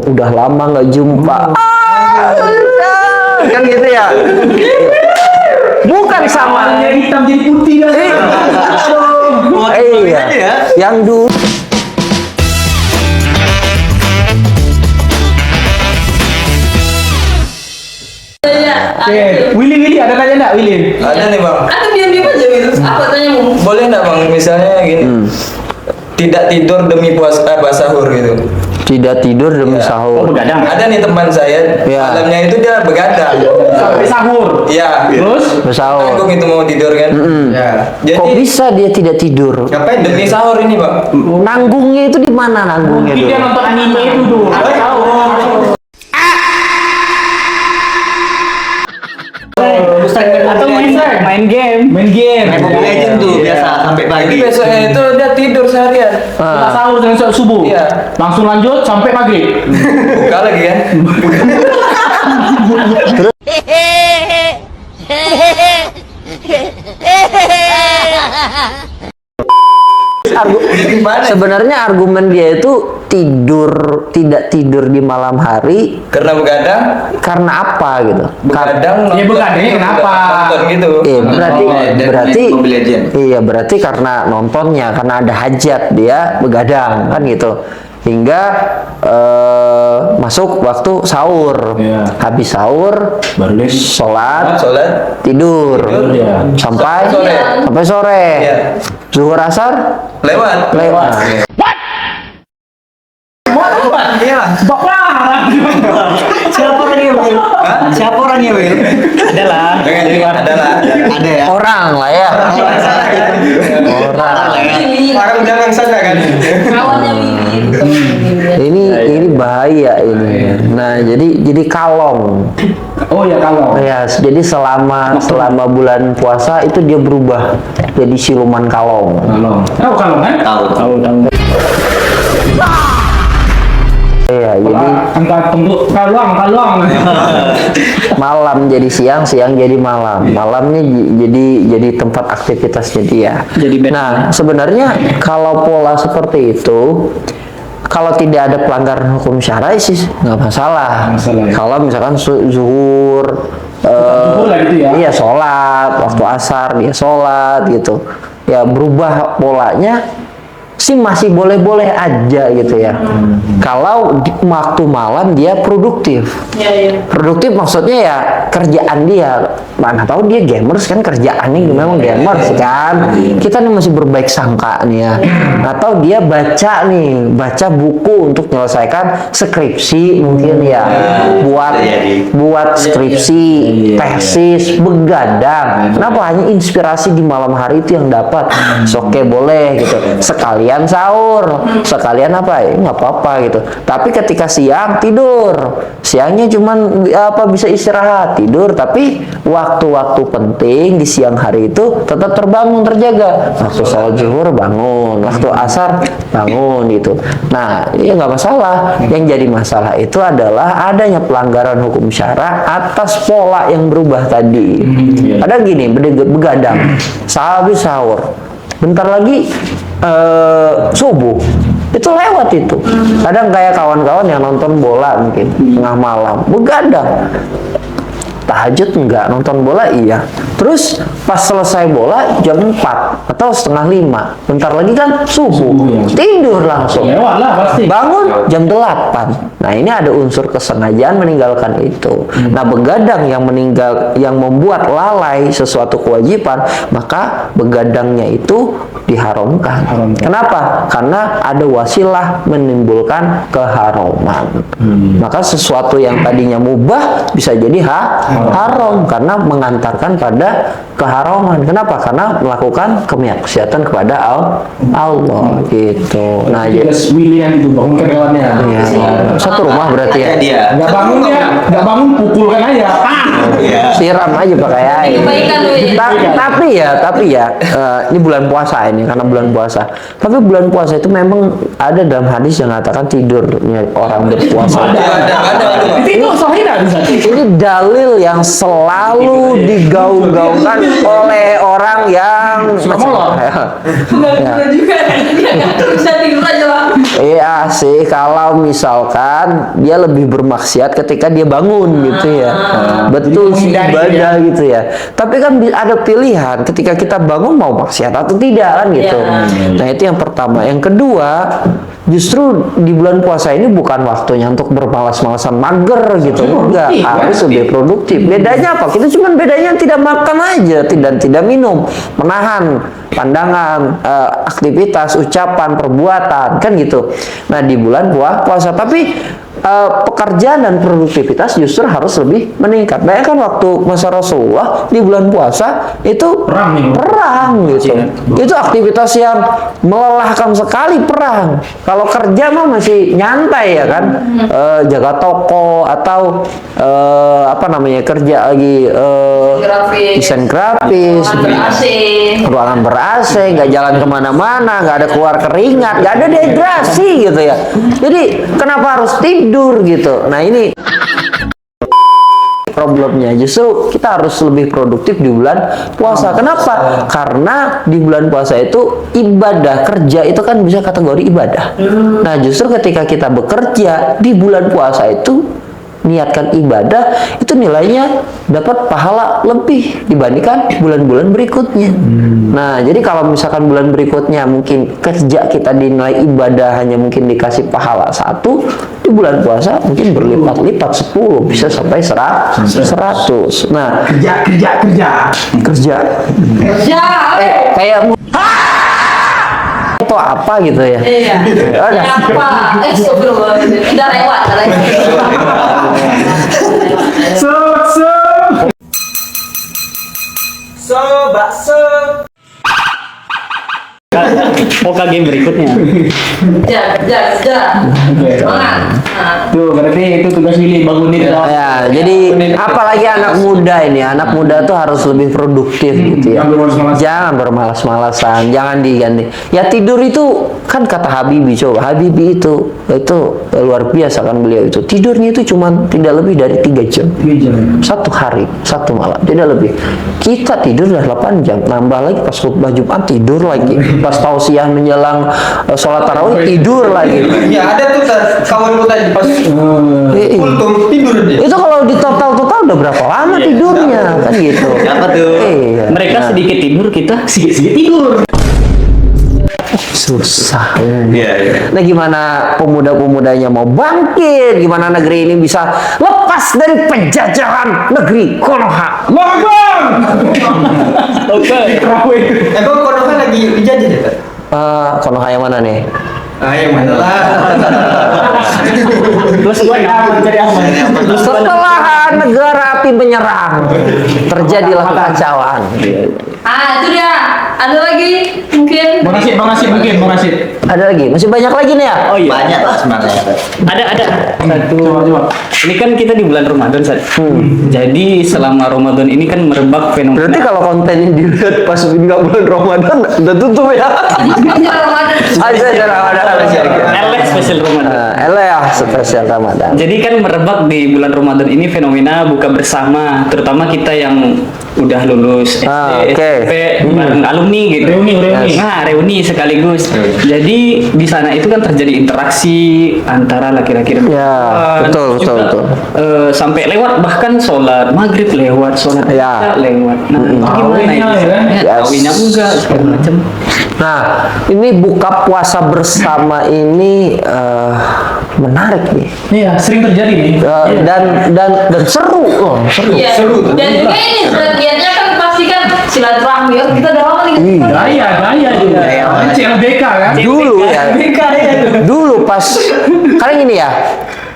udah lama nggak jumpa. Kan gitu ya. Bukan sama hitam jadi putih kan. iya. Yang dulu Willy ada tanya enggak Willy? Ada nih bang. Atau diam-diam aja gitu. Apa tanya mau? Boleh nggak bang? Misalnya gini, tidak tidur demi sahur gitu. tidak tidur demi Iya. sahur. Begadang. Ada nih teman saya, Iya. malamnya itu dia begadang. Sampai sahur. Iya. Terus? Bersahur. Tanggung itu mau tidur kan. Ya. Jadi Kok bisa dia tidak tidur? ngapain demi sahur ini bang? Nanggungnya itu di mana nanggungnya Mungkin dia dulu? nonton anime itu dulu. Atau main game. Main game. Mobile Legends tuh biasa sampai Jadi pagi. besoknya itu dia tidur seharian. Setelah sahur dengan subuh. Iya. Langsung lanjut sampai maghrib. Buka lagi kan? Sebenarnya argumen dia itu tidak tidur di malam hari Karena begadang, karena apa gitu? begadang. Ya, begadangnya kenapa? Nonton gitu. Iya, berarti dan berarti main Mobile Legends. iya berarti karena nontonnya, karena ada hajat dia begadang kan gitu. Hingga masuk waktu sahur. Iya. Habis sahur Baru deh. sholat, Sholat. tidur Iya. sampai Sore. sampai sore. Iya. Zuhur asar Lewat. lewat. Iya. Siapa orangnya, Will? Siapa orangnya, Will? Adalah. Ada ya. Orang lah ya. Orang. Orang jangan sana kan. Kawannya Willy. Ini bahaya ini. Nah, jadi kalong. Oh ya kalau. Ya, jadi selama bulan puasa itu dia berubah jadi siluman kalong. Kalong. Tahu kalong kan? Tahu. Iya, jadi Angka tunggu kalong. malam jadi siang, siang jadi malam. Malamnya jadi tempat aktivitasnya dia. Nah, sebenarnya kalau pola seperti itu, kalau tidak ada pelanggaran hukum syar'i sih nggak masalah. Masalah, ya. Kalau misalkan zuhur, Zuhur lah gitu ya. iya sholat, waktu asar dia sholat gitu, ya berubah polanya sih masih boleh-boleh aja gitu ya. Kalau waktu malam dia produktif. Produktif maksudnya ya kerjaan dia. Mana tahu dia gamers kan, kerjaannya memang gamers kan. Kita nih masih berbaik sangka nih ya. Atau dia baca buku untuk menyelesaikan skripsi mungkin ya. Buat skripsi, tesis, begadang. Kenapa hanya inspirasi di malam hari itu yang dapat? Oke, boleh gitu. Sekalian sahur, sekalian apa ya, nggak apa-apa gitu. Tapi ketika siang tidur, siangnya cuman bisa istirahat tidur, tapi waktu-waktu penting di siang hari itu tetap terjaga. Waktu sholat zuhur bangun, waktu asar bangun gitu. Nah, ya nggak masalah. Yang jadi masalah itu adalah adanya pelanggaran hukum syara atas pola yang berubah tadi. Ada gini, begadang, habis sahur, bentar lagi subuh itu lewat itu. Kadang kayak kawan-kawan yang nonton bola mungkin tengah malam begadang, tahajud enggak, nonton bola iya, terus pas selesai bola jam 4 atau setengah 5, bentar lagi kan subuh, tidur langsung, Lewat lah pasti. bangun jam 8. Nah, ini ada unsur kesengajaan meninggalkan itu. Nah, begadang yang membuat lalai sesuatu kewajiban, maka begadangnya itu diharamkan. Kenapa? Karena ada wasilah menimbulkan keharuman. Maka sesuatu yang tadinya mubah bisa jadi haram karena mengantarkan pada keharaman. Kenapa? Karena melakukan kemaksiatan kepada Allah gitu. Nah, jadi Willy yang itu bangun karyawannya. ya, satu rumah berarti ya. Ada dia. Nggak bangun pukulkan aja. Siram aja pakai air. Kebaikan, Willy. Tapi ya, ini bulan puasa ini karena bulan puasa. Tapi bulan puasa itu memang ada dalam hadis yang mengatakan tidurnya orang berpuasa. Ada. Itu sahih nggak bisa? Ini dalil yang selalu digaung-gaungkan oleh orang yang memang Suka molor. Benar juga. Dia nggak bisa tidur aja lah. Iya sih, kalau misalkan dia lebih bermaksiat ketika dia bangun gitu ya. Betul Jadi sih, menghindari ibadah gitu ya. Tapi kan ada pilihan ketika kita bangun mau maksiat atau tidak kan gitu. Iya. Nah, itu yang pertama. Yang kedua, justru di bulan puasa ini bukan waktunya untuk bermalas-malasan mager gitu. Enggak, produktif, harus kan? lebih produktif. Bedanya apa? Kita cuma bedanya tidak makan aja dan tidak minum, menahan pandangan, aktivitas, ucapan, perbuatan, kan gitu. Nah, di bulan puasa, tapi pekerjaan dan produktivitas justru harus lebih meningkat. Bayangkan waktu masa Rasulullah di bulan puasa itu Perang nih. perang gitu. Itu aktivitas yang melelahkan sekali, perang. Kalau kerja mah masih nyantai ya kan, jaga toko atau apa namanya kerja lagi Grafis. desain grafis, Ber-AC. ruangan ber-AC, nggak jalan kemana-mana, nggak ada keluar keringat, nggak ada dehidrasi gitu ya. Jadi kenapa harus tidur gitu? Nah, ini problemnya. Justru kita harus lebih produktif di bulan puasa. Kenapa? Karena di bulan puasa itu ibadah, kerja itu kan bisa kategori ibadah. Nah, justru ketika kita bekerja di bulan puasa itu niatkan ibadah, itu nilainya dapat pahala lebih dibandingkan bulan-bulan berikutnya. Nah, jadi kalau misalkan bulan berikutnya mungkin kerja kita dinilai ibadah hanya mungkin dikasih pahala 1, di bulan puasa mungkin berlipat-lipat 10, bisa sampai 100. Nah, Kerja. kerja Ya. kayak itu apa gitu ya. Iya. Ada. Apa? Astagfirullahaladzim. Udah lewat. Oke, game berikutnya. Kejar. Semangat. Nah. Tuh, berarti itu tugas Willy bangunin dong. Ya, jadi apalagi anak muda ini, anak muda tuh harus lebih produktif gitu ya. Jangan bermalas-malasan. Jangan bermalas-malasan, jangan diganti. Ya tidur itu kan kata Habibie, coba Habibie itu luar biasa kan beliau itu. Tidurnya itu cuma tidak lebih dari 3 jam. 3 jam. Satu hari, satu malam, tidak lebih. Kita tidur udah 8 jam, nambah lagi pas khutbah Jumat tidur lagi, pas tausiah menjelang sholat tarawih tidur lagi. Ya ada tuh kawanku tadi pas kultum tidur dia. Itu kalau di total udah berapa lama tidurnya kan gitu. Apa tuh? Iya. Mereka Nah, sedikit tidur, kita sedikit tidur. susah. Iya. Nah, gimana pemuda-pemudanya mau bangkit? Gimana negeri ini bisa lepas dari penjajahan negeri Konoha? Logong! Oke. Emang Konoha lagi dijajah ya, Pak? Konoha yang mana nih? Ah, yang mana lah? Terus gua Cari aman. Setelah negara api menyerang, terjadilah kekacauan. Itu dia. Ada lagi mungkin. Bang Nasib mungkin. Ada lagi? Masih banyak lagi nih ya? Oh iya. Banyak lah sebenarnya. Ada. Satu. Coba. Ini kan kita di bulan Ramadan, Sat. Jadi selama Ramadan ini kan merebak fenomena. Berarti kalau konten ini dilihat pas nggak bulan Ramadan udah tutup ya? Spesial Ramadan. Ada Ramadan. LS spesial Ramadan. Ya spesial Ramadan. Jadi kan merebak di bulan Ramadan ini fenomena buka bersama, terutama kita yang udah lulus SD, Oke. SMP, bareng alumni gitu. Reuni. Nah, reuni sekaligus. Jadi di sana itu kan terjadi interaksi antara laki-laki dan Ya, betul. sampai lewat bahkan sholat maghrib lewat, sholat Ya. isya lewat. Nah, gimana Tauhidnya itu? ya kan? Yes. Tauhidnya enggak segala macam. Nah, ini buka puasa bersama ini menarik nih. Iya, sering terjadi nih. Dan seru loh, seru. Iya. Dan juga ini niatnya kan pasti kan silaturahmi. Kita udah lama nih. Gaya juga. CLBK kan? Dulu ya. Dulu pas karena gini ya.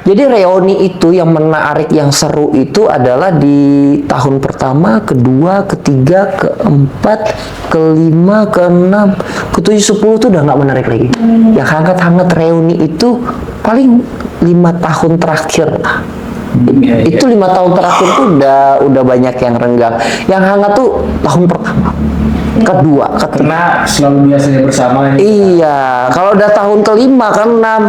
Jadi reuni itu yang menarik, yang seru itu adalah di tahun pertama, kedua, ketiga, keempat, kelima, keenam, ketujuh, 10 itu udah nggak menarik lagi. Yang hangat-hangat reuni itu paling 5 tahun terakhir lah. Itu 5 tahun terakhir tuh udah banyak yang renggang. Yang hangat tuh tahun pertama, kedua, ketiga. Karena selalu biasanya bersama ya. Iya, kalau udah tahun kelima, keenam,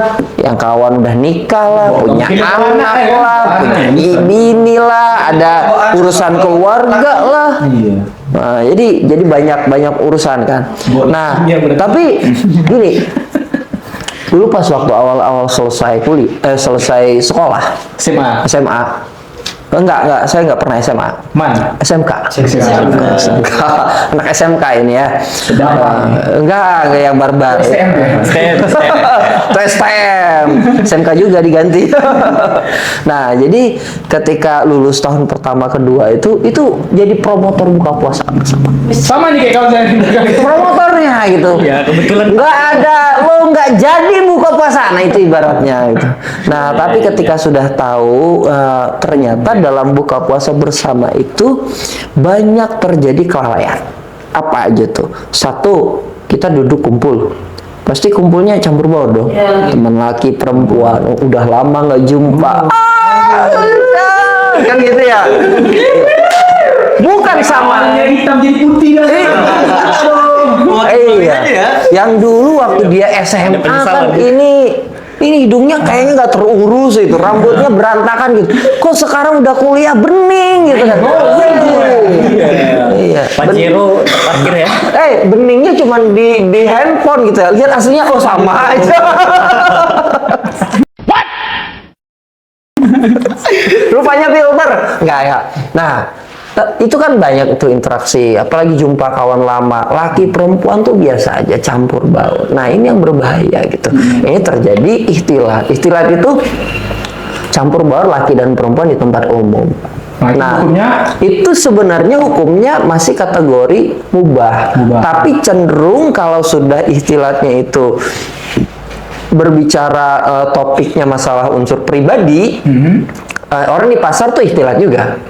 yang kawan udah nikah lah, punya punya anak anak ya, lah, anak punya ya, bisa. bini lah, ada urusan keluarga lah. Iya. Nah, jadi banyak urusan kan. Nah, Iya, bener. tapi gini, dulu pas waktu awal-awal selesai sekolah SMA. SMA, enggak, saya enggak pernah SMA. Man. SMK. SMK. Anak SMK ini ya. Enggak yang barbar. STM ya? STM. SMK juga diganti. Nah, jadi ketika lulus tahun pertama kedua itu jadi promotor buka puasa bersama. Sama nih kayak kawan saya. Promotornya gitu. Ya, kebetulan. Nggak ada, lo nggak jadi buka puasa. Nah, itu ibaratnya gitu. Nah, tapi ketika sudah tahu ternyata dalam buka puasa bersama itu banyak terjadi kelalaian. Apa aja tuh? Satu, kita duduk kumpul. Pasti kumpulnya campur baur dong. Iya. Teman laki, perempuan, udah lama nggak jumpa. Kan gitu ya. Bukan sama. hitam jadi putih dah. Iya. Yang dulu waktu dia SMA kan ini hidungnya kayaknya nggak terurus itu, rambutnya berantakan gitu. Kok sekarang udah kuliah bening gitu kan? Iya. Pajero parkir ya. Beningnya cuma di handphone gitu ya. Lihat aslinya sama aja. Rupanya filter nggak ya. Nah, itu kan banyak itu interaksi, apalagi jumpa kawan lama, laki perempuan tuh biasa aja campur baur. Nah, ini yang berbahaya gitu. Ini terjadi ikhtilat. Ikhtilat itu campur baur laki dan perempuan di tempat umum. Nah, hukumnya? Itu sebenarnya hukumnya masih kategori mubah. Tapi cenderung kalau sudah ikhtilatnya itu berbicara topiknya masalah unsur pribadi, orang di pasar tuh ikhtilat juga.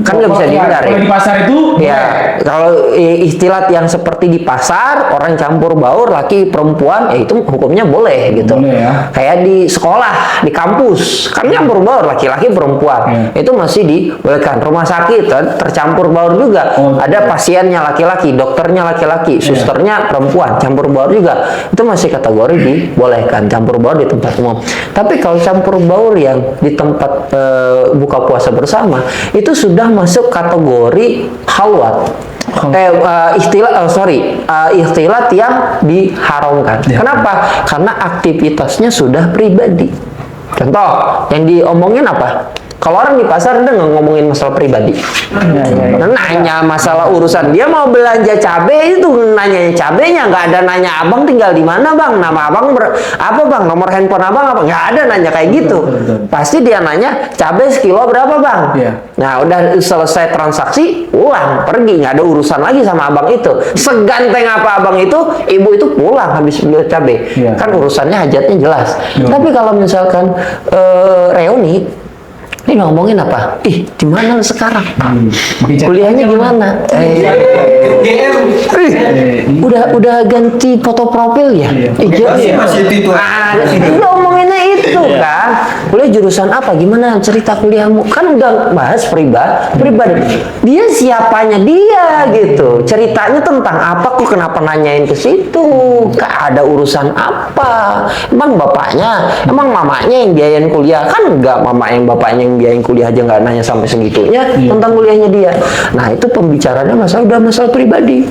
Kan nggak bisa dihindari. Kalau di pasar itu Ya, kalau istilah yang seperti di pasar, orang campur baur, laki perempuan, itu hukumnya boleh gitu. Boleh ya. Kayak di sekolah, di kampus, kan campur baur laki-laki perempuan, itu masih dibolehkan. Rumah sakit tercampur baur juga. Ada pasiennya laki-laki, dokternya laki-laki, susternya perempuan, campur baur juga. Itu masih kategori dibolehkan campur baur di tempat umum. Tapi kalau campur baur yang di tempat buka puasa bersama, itu sudah masuk kategori khalwat. Ikhtilat yang diharamkan. Kenapa? Karena aktivitasnya sudah pribadi. Contoh, yang diomongin apa? Kalau orang di pasar udah nggak ngomongin masalah pribadi, nanya masalah urusan dia mau belanja cabai itu nanya cabenya, nggak ada nanya abang tinggal di mana bang, nama abang apa bang, nomor handphone abang apa, nggak ada nanya kayak gitu. Pasti dia nanya cabai sekilo berapa bang. Nah udah selesai transaksi pulang pergi, nggak ada urusan lagi sama abang itu. Seganteng apa abang itu, ibu itu pulang habis beli cabai, kan urusannya hajatnya jelas. Tapi kalau misalkan reuni, ini ngomongin apa? Di mana sekarang? Kuliahnya gimana? Udah ganti foto profil ya? Masih itu. Udah ngomonginnya itu kan. Kuliah jurusan apa? Gimana cerita kuliahmu? Kan udah bahas pribadi. Dia siapanya dia gitu. Ceritanya tentang apa? Kok kenapa nanyain ke situ? Ada urusan apa? Emang bapaknya, emang mamanya yang biayain kuliah? Kan enggak, mama yang bapaknya yang biayain kuliah aja nggak nanya sampai segitunya tentang kuliahnya dia. Nah itu pembicaraannya udah masalah pribadi.